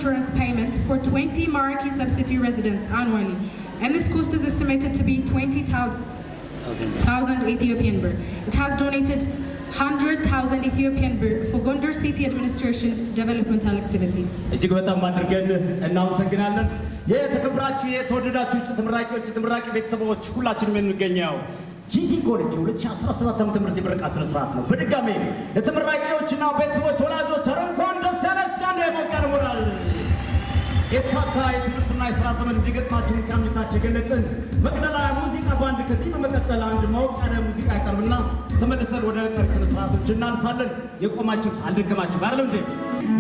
insurance payment for 20 Maracay subsidy residents annually, and this cost is estimated to be 20,000 Ethiopian birr. It has donated 100,000 Ethiopian birr for Gondar City Administration developmental activities. እጅግ በጣም አድርገን እናመሰግናለን። የተከበራችሁ የተወደዳችሁ ተመራቂዎች ተመራቂ ቤተሰቦች ሁላችንም የምንገኘው ጂቲ ኮሌጅ 2017 ዓ.ም የምረቃ ስነ ስርዓት ነው። በድጋሜ ለተመራቂዎችና ቤተሰቦች ወላጆች እንኳን ደስ ያላችሁ ያለ የሞቀር ሞራል የተሳካ የትምህርትና የሥራ ዘመን እንዲገጥማችሁ ምኞታችን ገለጽን። መቅደላ ሙዚቃ ባንድ ከዚህ በመቀጠል አንድ ማወቅ ያለ ሙዚቃ ያቀርብና ተመልሰን ወደ ቀሪ ስነ ስርዓቶች እናልፋለን። የቆማችሁት አልደከማችሁም አይደለም እንዴ?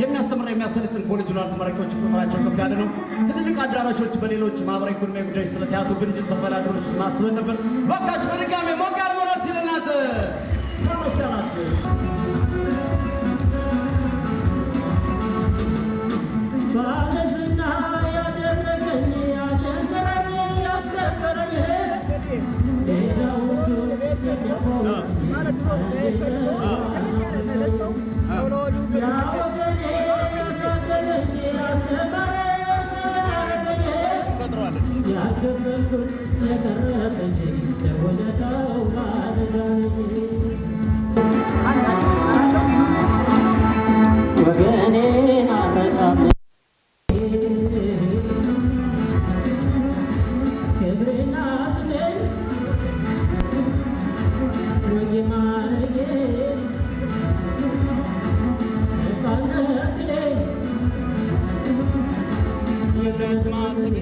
የሚያስተምር የሚያሰለጥን ኮሌጅ ነው። ተመራቂዎች ቁጥራቸው ከፍ ያለ ነው። ትልልቅ አዳራሾች በሌሎች ማህበራዊ ኢኮኖሚያዊ ጉዳዮች ስለተያዙ ግንጅ ሰፈር አዳራሾች ማስበን ነበር። ባካችሁ በድጋሜ ሞቅ ያለ ሞራል ሲለናት ታመሰላችሁ። ባለስና ያደረገኝ ያሸከረኝ ያስከበረኝ ሌላውቱ ያወገኔ ያሳደገኝ ያስተማረኝ ስላረገኝ ያከበርኩት የቀረበኝ ለወለታው ባለዳነኝ ወገኔን አረሳም ክብርና ስሜን ወጌ ማረጌ ነፃነት የብረት ማስጌ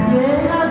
Yeah.